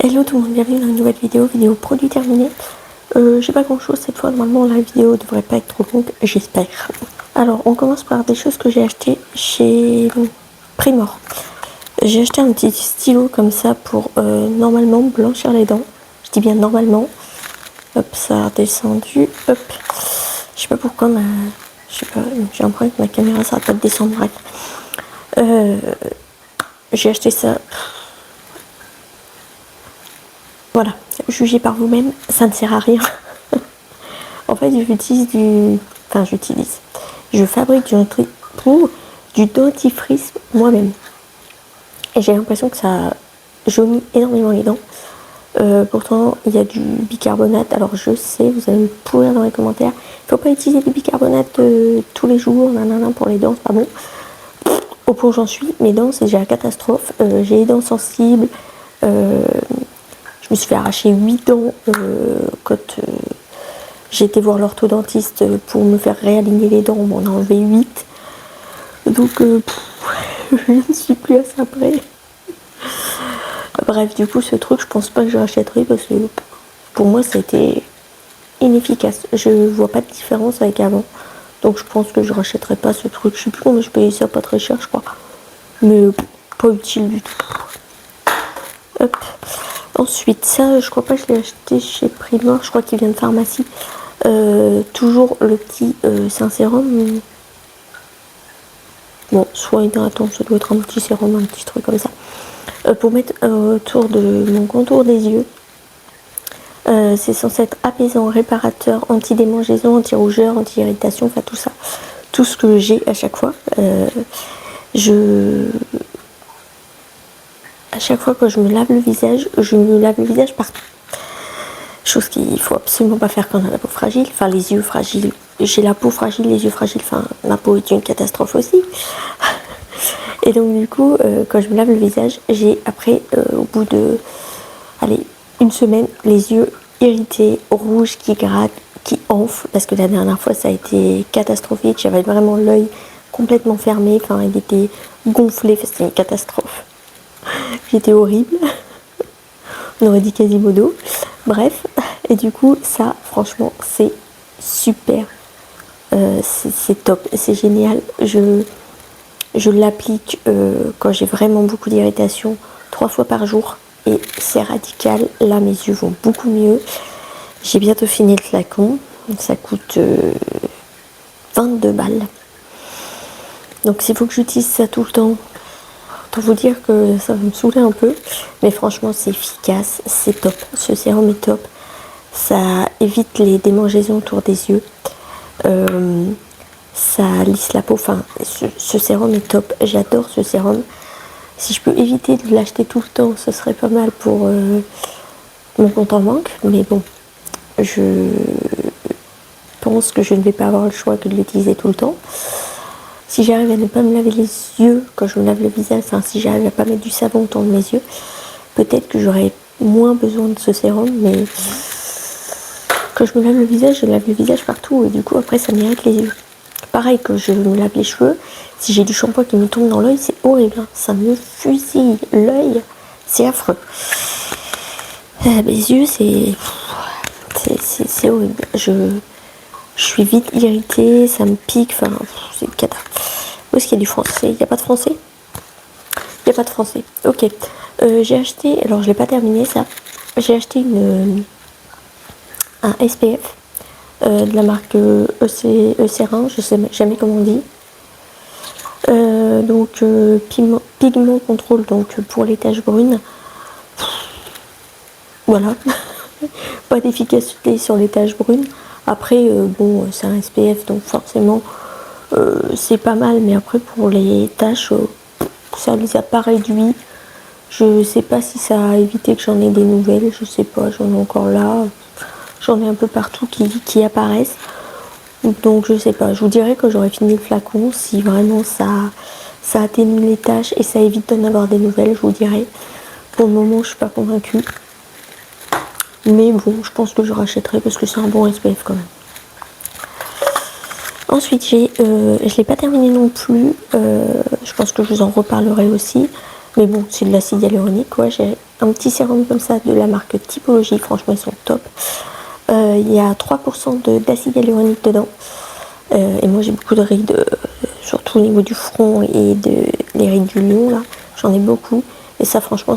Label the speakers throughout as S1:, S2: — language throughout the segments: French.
S1: Hello tout le monde, bienvenue dans une nouvelle vidéo produit terminé. J'ai pas grand chose cette fois, normalement la vidéo devrait pas être trop longue, j'espère. Alors on commence par des choses que j'ai acheté chez Primor. J'ai acheté un petit stylo comme ça pour normalement blanchir les dents. Je dis bien normalement. Hop, ça a redescendu, hop. Je sais pas pourquoi je sais pas, j'ai l'impression que ma caméra ça va pas descendre, bref. J'ai acheté ça. Voilà, jugez par vous-même, ça ne sert à rien. En fait, je fabrique du dentifrice moi-même. Et j'ai l'impression que ça jaunit énormément les dents. Pourtant, il y a du bicarbonate. Alors, je sais, vous allez me pourrir dans les commentaires. Il ne faut pas utiliser du bicarbonate tous les jours, nanana, pour les dents, c'est pas bon. Au point où j'en suis, mes dents, c'est déjà la catastrophe. J'ai les dents sensibles. Je me suis fait arracher 8 dents quand j'ai été voir l'orthodontiste pour me faire réaligner les dents. On m'en a enlevé 8. Donc, je ne suis plus à ça près. Bref, du coup, ce truc, je pense pas que je rachèterai parce que pour moi, c'était inefficace. Je vois pas de différence avec avant. Donc, je pense que je rachèterai pas ce truc. Je sais plus combien je payais ça, pas très cher, je crois. Mais pas utile du tout. Hop. Ensuite, ça, je crois pas que je l'ai acheté chez Primor, je crois qu'il vient de pharmacie. Toujours le petit, c'est un sérum. Bon, soit hydratant, ça doit être un petit sérum, un petit truc comme ça. Pour mettre autour de mon contour des yeux. C'est censé être apaisant, réparateur, anti-démangeaison, anti-rougeur, anti-irritation, enfin tout ça. Tout ce que j'ai à chaque fois. À chaque fois que je me lave le visage, partout. Chose qu'il faut absolument pas faire quand on a la peau fragile, enfin les yeux fragiles. J'ai la peau fragile, les yeux fragiles, enfin ma peau est une catastrophe aussi. Et donc du coup, quand je me lave le visage, j'ai après, au bout de, une semaine, les yeux irrités, rouges, qui grattent, qui enflent, parce que la dernière fois ça a été catastrophique, j'avais vraiment l'œil complètement fermé, enfin il était gonflé, c'était une catastrophe. J'étais horrible. On aurait dit Quasimodo. Bref. Et du coup, ça, franchement, c'est super. C'est top. C'est génial. Je l'applique quand j'ai vraiment beaucoup d'irritation 3 fois par jour. Et c'est radical. Là, mes yeux vont beaucoup mieux. J'ai bientôt fini le flacon. Ça coûte 22 balles. Donc, s'il faut que j'utilise ça tout le temps, pour vous dire que ça va me saouler un peu, mais franchement c'est efficace, c'est top, ce sérum est top, ça évite les démangeaisons autour des yeux, ça lisse la peau, enfin ce sérum est top, j'adore ce sérum. Si je peux éviter de l'acheter tout le temps, ce serait pas mal pour mon compte en banque, mais bon, je pense que je ne vais pas avoir le choix que de l'utiliser tout le temps. Si j'arrive à ne pas me laver les yeux quand je me lave le visage, enfin si j'arrive à pas mettre du savon autour de mes yeux, peut-être que j'aurai moins besoin de ce sérum, mais quand je me lave le visage partout et du coup après ça m'irrite les yeux. Pareil que je me lave les cheveux, si j'ai du shampoing qui me tombe dans l'œil, c'est horrible, hein. Ça me fusille l'œil, c'est affreux. Mes yeux, c'est horrible. Je suis vite irritée, ça me pique, enfin c'est une cata. Où est-ce qu'il y a du français? Il n'y a pas de français? Il n'y a pas de français. Ok. J'ai acheté, alors je l'ai pas terminé ça. J'ai acheté un SPF de la marque Eucerin, je sais jamais comment on dit. Donc pigment contrôle, donc pour les taches brunes. Voilà. Pas d'efficacité sur les taches brunes. Après, bon, c'est un SPF, donc forcément, c'est pas mal. Mais après, pour les taches, ça les a pas réduits. Je sais pas si ça a évité que j'en ai des nouvelles. Je sais pas, j'en ai encore là. J'en ai un peu partout qui apparaissent. Donc, je sais pas. Je vous dirais que j'aurais fini le flacon si vraiment ça atténue les taches et ça évite d'en avoir des nouvelles. Je vous dirais. Pour le moment, je suis pas convaincue. Mais bon, je pense que je rachèterai parce que c'est un bon SPF quand même. Ensuite, je l'ai pas terminé non plus. Je pense que je vous en reparlerai aussi. Mais bon, c'est de l'acide hyaluronique, quoi. J'ai un petit sérum comme ça de la marque Typologie, franchement ils sont top. Il y a 3% d'acide hyaluronique dedans. Et moi j'ai beaucoup de rides, surtout au niveau du front et les rides du lion là. J'en ai beaucoup. Et ça franchement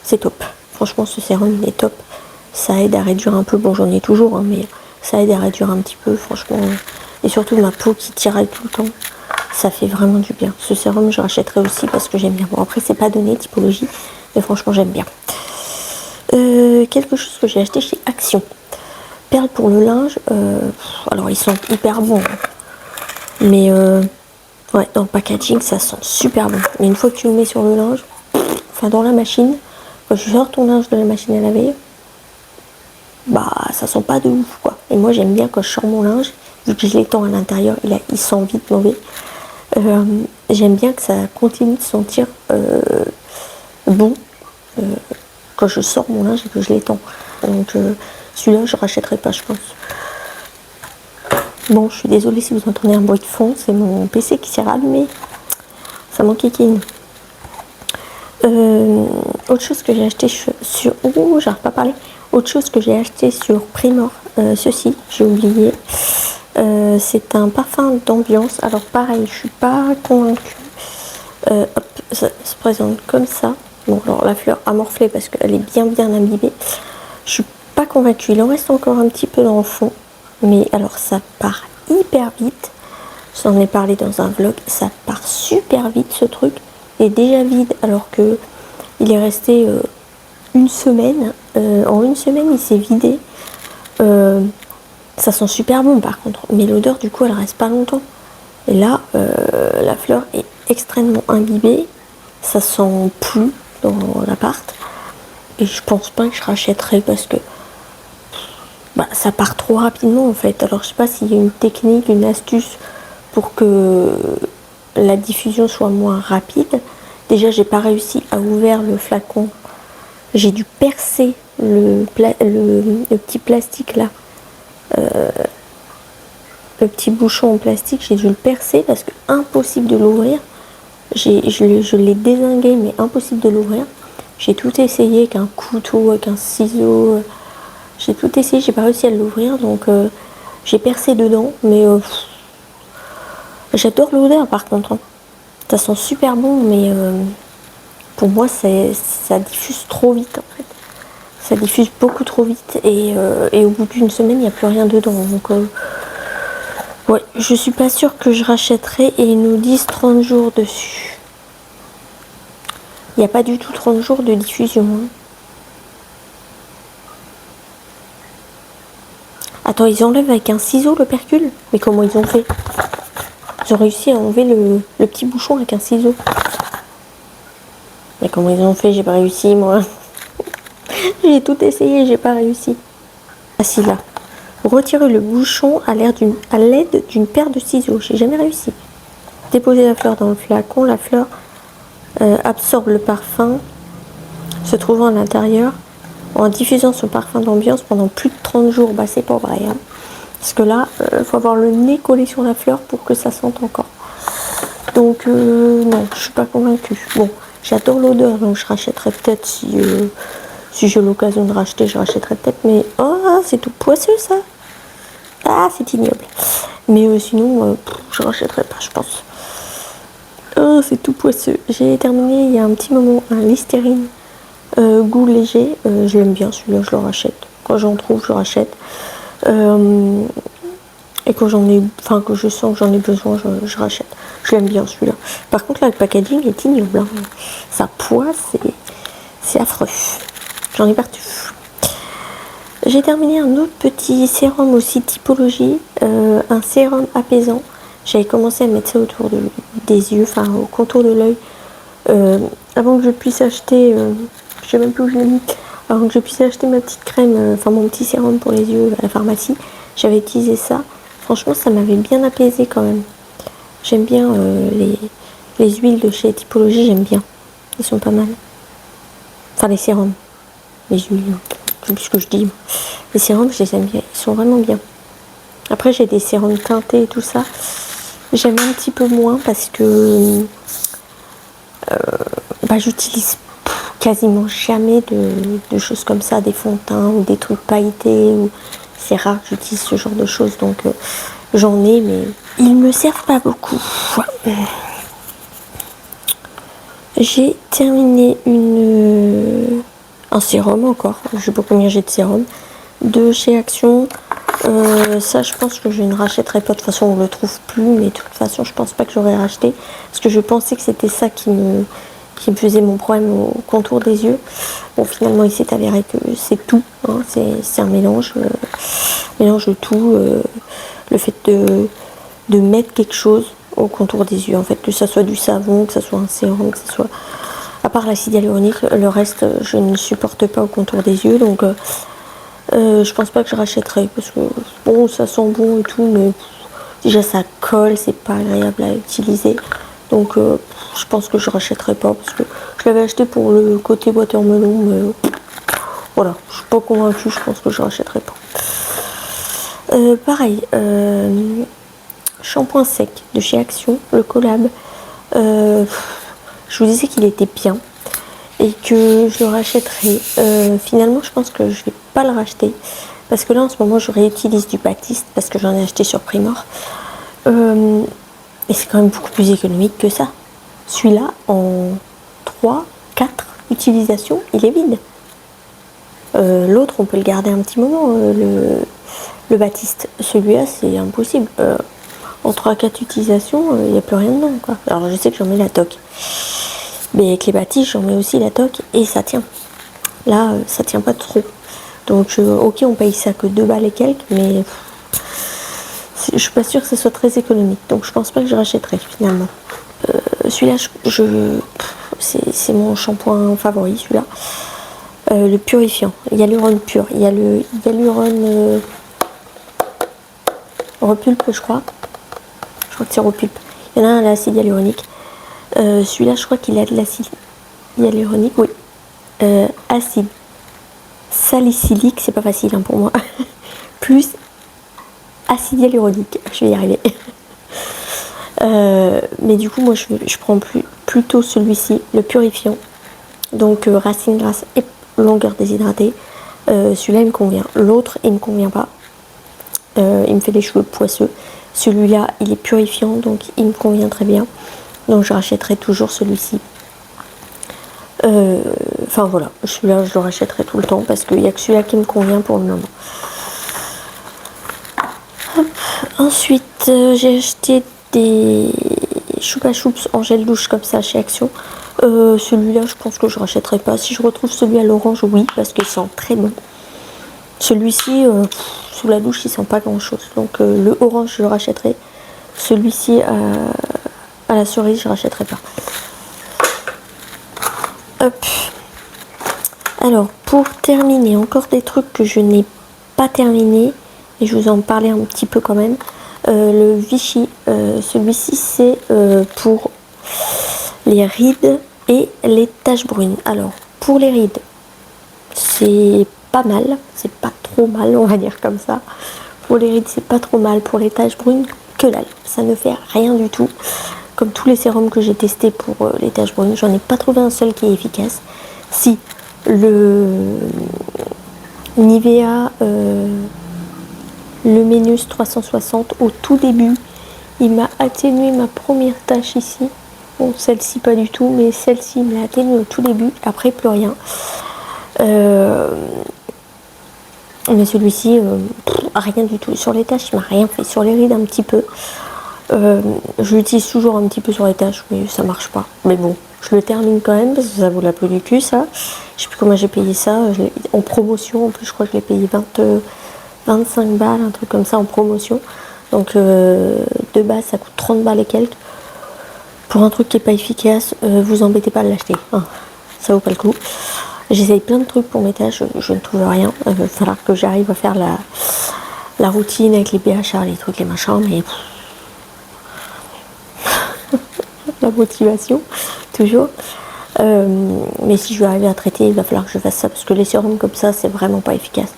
S1: c'est top. Franchement ce sérum il est top. Ça aide à réduire un peu, bon j'en ai toujours hein, mais ça aide à réduire un petit peu franchement. Et surtout ma peau qui tiraille tout le temps. Ça fait vraiment du bien. Ce sérum je rachèterai aussi parce que j'aime bien. Bon après c'est pas donné Typologie. Mais franchement j'aime bien. Quelque chose que j'ai acheté chez Action. Perles pour le linge. Alors ils sont hyper bons. Mais ouais, dans le packaging ça sent super bon. Mais une fois que tu le mets sur le linge, enfin dans la machine, quand tu sors ton linge de la machine à laver, bah ça sent pas de ouf quoi. Et moi j'aime bien quand je sors mon linge, vu que je l'étends à l'intérieur, il sent vite mauvais. J'aime bien que ça continue de sentir bon quand je sors mon linge et que je l'étends. Donc celui-là je rachèterai pas je pense. Bon, je suis désolée si vous entendez un bruit de fond, c'est mon PC qui s'est rallumé. Ça m'enquiquine. Autre chose que j'ai acheté sur... Ouh, j'arrive pas à parler. Autre chose que j'ai acheté sur Primor, ceci, j'ai oublié. C'est un parfum d'ambiance. Alors pareil, je suis pas convaincue. Hop, ça se présente comme ça. Bon, alors la fleur a morflé parce qu'elle est bien imbibée. Je suis pas convaincue. Il en reste encore un petit peu dans le fond. Mais alors ça part hyper vite. J'en ai parlé dans un vlog. Ça part super vite ce truc. Il est déjà vide alors que il est resté une semaine. En une semaine il s'est vidé. Ça sent super bon par contre. Mais l'odeur du coup elle reste pas longtemps. Et là la fleur est extrêmement imbibée. Ça sent plus dans l'appart. Et je pense pas que je rachèterai parce que bah, ça part trop rapidement en fait. Alors je sais pas s'il y a une technique, une astuce pour que la diffusion soit moins rapide. Déjà j'ai pas réussi à ouvrir le flacon. J'ai dû percer le petit plastique là. Le petit bouchon en plastique, j'ai dû le percer parce que impossible de l'ouvrir. Je l'ai dézingué mais impossible de l'ouvrir. J'ai tout essayé avec un couteau, avec un ciseau. J'ai tout essayé, j'ai pas réussi à l'ouvrir, donc j'ai percé dedans, mais j'adore l'odeur par contre. Hein. Ça sent super bon, mais pour moi ça diffuse trop vite en fait. Ça diffuse beaucoup trop vite et au bout d'une semaine il n'y a plus rien dedans. Donc ouais, je suis pas sûre que je rachèterai et ils nous disent 30 jours dessus. Il n'y a pas du tout 30 jours de diffusion. Hein. Attends, ils enlèvent avec un ciseau le percule? Mais comment ils ont fait? Ils ont réussi à enlever le petit bouchon avec un ciseau. Mais comment ils ont fait? J'ai pas réussi moi. J'ai tout essayé, j'ai pas réussi. Ah si là. Retirer le bouchon à l'aide d'une paire de ciseaux. J'ai jamais réussi. Déposer la fleur dans le flacon. La fleur absorbe le parfum se trouvant à l'intérieur en diffusant son parfum d'ambiance pendant plus de 30 jours. Bah c'est pas vrai. Hein. Parce que là, il faut avoir le nez collé sur la fleur pour que ça sente encore. Donc non, je suis pas convaincue. Bon, j'adore l'odeur, donc je rachèterai peut-être si j'ai l'occasion de racheter, je rachèterai peut-être. Mais oh, c'est tout poisseux ça. Ah, c'est ignoble. Mais sinon, je rachèterai pas, je pense. Oh, c'est tout poisseux. J'ai terminé il y a un petit moment un Listerine goût léger. Je l'aime bien celui-là, je le rachète. Quand j'en trouve, je rachète. Et quand que je sens que j'en ai besoin, je rachète. Je l'aime bien celui-là. Par contre, là, le packaging est ignoble. Hein. Sa poids, c'est affreux. J'en ai partout. J'ai terminé un autre petit sérum aussi Typologie, un sérum apaisant. J'avais commencé à mettre ça autour des yeux, enfin au contour de l'œil, avant que je puisse acheter, je sais même plus où je l'ai mis, avant que je puisse acheter ma petite crème, enfin mon petit sérum pour les yeux à la pharmacie. J'avais utilisé ça. Franchement, ça m'avait bien apaisé quand même. J'aime bien les huiles de chez Typologie, j'aime bien. Ils sont pas mal. Enfin, les sérums. Les huiles, je sais plus ce que je dis. Les sérums, je les aime bien. Ils sont vraiment bien. Après, j'ai des sérums teintés et tout ça. J'aime un petit peu moins parce que j'utilise quasiment jamais de choses comme ça, des fonds de teint ou des trucs pailletés. C'est rare que j'utilise ce genre de choses, donc j'en ai, mais ils me servent pas beaucoup. J'ai terminé un sérum encore, je sais pas combien j'ai de sérum, de chez Action. Ça, je pense que je ne rachèterai pas, de toute façon on le trouve plus, mais de toute façon je pense pas que j'aurais racheté, parce que je pensais que c'était ça qui me faisait mon problème au contour des yeux. Bon, finalement il s'est avéré que c'est tout, hein, c'est un mélange de tout, le fait de mettre quelque chose au contour des yeux, en fait, que ça soit du savon, que ça soit un sérum, que ça soit, à part l'acide hyaluronique, le reste je ne supporte pas au contour des yeux, donc je pense pas que je rachèterai, parce que bon, ça sent bon et tout, mais déjà ça colle, c'est pas agréable à utiliser, donc je pense que je rachèterai pas, parce que je l'avais acheté pour le côté watermelon, mais voilà, je suis pas convaincue, je pense que je rachèterai pas. Pareil, shampoing sec de chez Action, le collab. Je vous disais qu'il était bien et que je le rachèterai. Finalement, je pense que je vais pas le racheter, parce que là en ce moment je réutilise du Baptiste, parce que j'en ai acheté sur Primor, et c'est quand même beaucoup plus économique que ça. Celui-là, en 3-4 utilisations, il est vide. L'autre, on peut le garder un petit moment, le Baptiste. Celui-là, c'est impossible. En 3-4 utilisations, il n'y a plus rien dedans, quoi. Alors je sais que j'en mets la toque, mais avec les Baptistes, j'en mets aussi la toque et ça tient. Là, ça tient pas trop. Donc ok, on paye ça que 2 balles et quelques, mais je suis pas sûre que ce soit très économique. Donc je pense pas que je rachèterai finalement. Celui-là, c'est mon shampoing favori, celui-là. Le purifiant, Hyaluron Pur. Il y a le Hyaluron Repulpe, je crois. Je crois que c'est Repulpe. Il y en a un à l'acide hyaluronique. Celui-là, je crois qu'il a de l'acide hyaluronique, oui. Acide salicylique, c'est pas facile hein, pour moi. Plus acide hyaluronique, je vais y arriver. Mais du coup, moi, je prends plutôt celui-ci, le purifiant. Donc, racine grasse et longueur déshydratée. Celui-là, il me convient. L'autre, il me convient pas. Il me fait les cheveux poisseux. Celui-là, il est purifiant, donc il me convient très bien. Donc, je rachèterai toujours celui-ci. Enfin, voilà. Celui-là, je le rachèterai tout le temps parce qu'il n'y a que celui-là qui me convient pour le moment. Hop. Ensuite, j'ai acheté des Choupa Choups en gel douche comme ça chez Action. Celui-là, je pense que je rachèterai pas. Si je retrouve celui à l'orange, oui, parce qu'il sent très bon. Celui-ci, sous la douche, il sent pas grand-chose. Donc le orange, je le rachèterai. Celui-ci à la cerise, je rachèterai pas. Hop. Alors, pour terminer, encore des trucs que je n'ai pas terminé, et je vous en parlais un petit peu quand même. Le Vichy, celui-ci, c'est pour les rides et les taches brunes. Alors, pour les rides, c'est pas mal, c'est pas trop mal, on va dire comme ça. Pour les rides, c'est pas trop mal. Pour les taches brunes, que dalle, ça ne fait rien du tout. Comme tous les sérums que j'ai testés pour les taches brunes, j'en ai pas trouvé un seul qui est efficace. Si, le Nivea Luminous 360, au tout début, il m'a atténué ma première tache ici. Bon, celle-ci pas du tout, mais celle-ci me l'a atténué au tout début, après plus rien. Mais celui-ci, rien du tout. Sur les taches, il m'a rien fait. Sur les rides, un petit peu. Je l'utilise toujours un petit peu sur les taches, mais ça marche pas. Mais bon, je le termine quand même, parce que ça vaut la peau du cul, ça. Je sais plus comment j'ai payé ça. En promotion, en plus, je crois que je l'ai payé 25 balles, un truc comme ça, en promotion. Donc, de base, ça coûte 30 balles et quelques. Pour un truc qui est pas efficace, vous embêtez pas à l'acheter. Hein. Ça vaut pas le coup. J'essaye plein de trucs pour mes tâches, je ne trouve rien. Il va falloir que j'arrive à faire la routine avec les BHA, les trucs, les machins, mais la motivation, toujours. Mais si je veux arriver à traiter, il va falloir que je fasse ça, parce que les sérums comme ça, c'est vraiment pas efficace.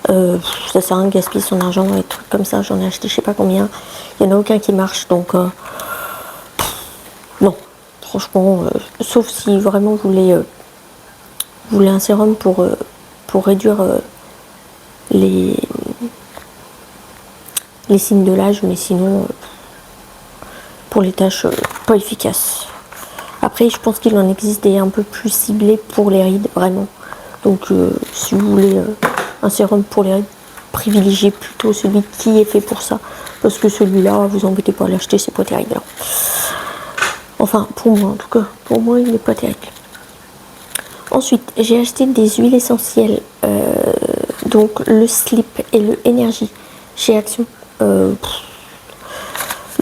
S1: Ça sert à rien de gaspiller son argent dans les trucs comme ça, j'en ai acheté je sais pas combien. Il n'y en a aucun qui marche, donc non. franchement, sauf si vraiment vous voulez un sérum pour réduire les signes de l'âge, mais sinon pour les tâches pas efficace. Après je pense qu'il en existe des un peu plus ciblés pour les rides vraiment, donc si vous voulez un sérum pour les rides, privilégiez plutôt celui qui est fait pour ça, parce que celui-là vous embêtez pas à l'acheter, c'est pas terrible hein. Enfin pour moi en tout cas, pour moi il n'est pas terrible. Ensuite j'ai acheté des huiles essentielles, donc le slip et le énergie chez Action. Le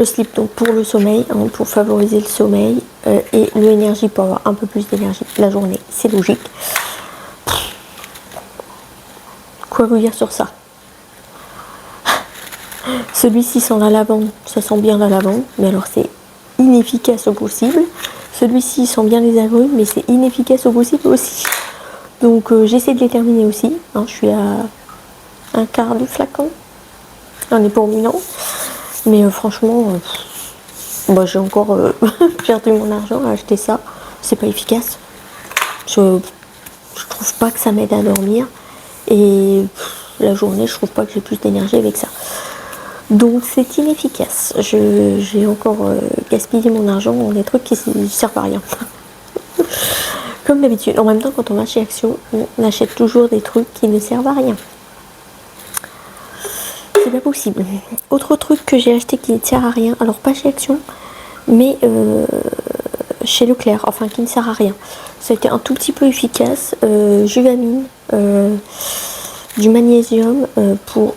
S1: slip donc pour le sommeil, hein, pour favoriser le sommeil, et le énergie pour avoir un peu plus d'énergie la journée, c'est logique. Quoi vous dire sur ça? Celui-ci sent la lavande, ça sent bien la lavande, mais alors c'est inefficace au possible. Celui-ci sent bien les agrumes, mais c'est inefficace au possible aussi. Donc j'essaie de les terminer aussi, hein, je suis à un quart du flacon, j'en ai pour 1000 ans. Mais franchement, bah, j'ai encore perdu mon argent à acheter ça. C'est pas efficace. Je trouve pas que ça m'aide à dormir. Et la journée, je trouve pas que j'ai plus d'énergie avec ça. Donc c'est inefficace. J'ai encore gaspillé mon argent dans des trucs qui servent à rien. Comme d'habitude. En même temps, quand on va chez Action, on achète toujours des trucs qui ne servent à rien. C'est pas possible. Autre truc que j'ai acheté qui ne sert à rien, alors pas chez Action, mais chez Leclerc, enfin qui ne sert à rien. Ça a été un tout petit peu efficace. Juvamine, du magnésium pour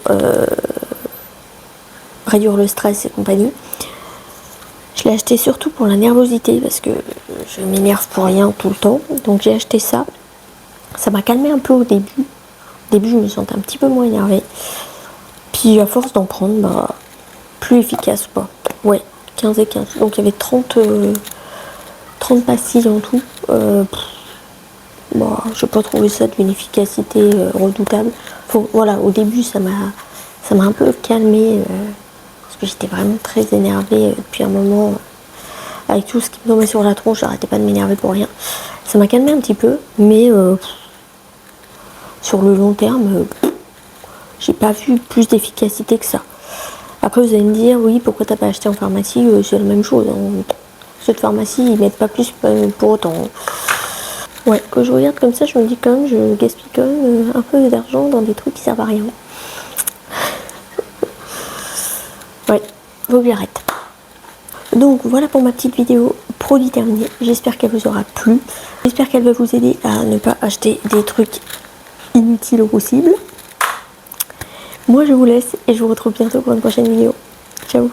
S1: réduire le stress et compagnie. Je l'ai acheté surtout pour la nervosité parce que je m'énerve pour rien tout le temps. Donc j'ai acheté ça. Ça m'a calmé un peu au début. Au début, je me sentais un petit peu moins énervée. Puis à force d'en prendre, bah, plus efficace quoi. Ouais, 15 et 15. Donc il y avait 30 pastilles en tout. Bah, j'ai pas trouvé ça d'une efficacité redoutable. Voilà, au début ça m'a un peu calmé parce que j'étais vraiment très énervée depuis un moment. Avec tout ce qui me tombait sur la tronche, j'arrêtais pas de m'énerver pour rien. Ça m'a calmé un petit peu, mais sur le long terme, j'ai pas vu plus d'efficacité que ça. Après vous allez me dire, oui, pourquoi t'as pas acheté en pharmacie? C'est la même chose. Hein. Cette pharmacie, ils mettent pas plus pour autant. Ouais, quand je regarde comme ça, je me dis quand même, je gaspille quand même un peu d'argent dans des trucs qui servent à rien. Ouais, faut que j'arrête. Donc voilà pour ma petite vidéo produit terminée. J'espère qu'elle vous aura plu. J'espère qu'elle va vous aider à ne pas acheter des trucs inutiles au possible. Moi je vous laisse et je vous retrouve bientôt pour une prochaine vidéo. Ciao.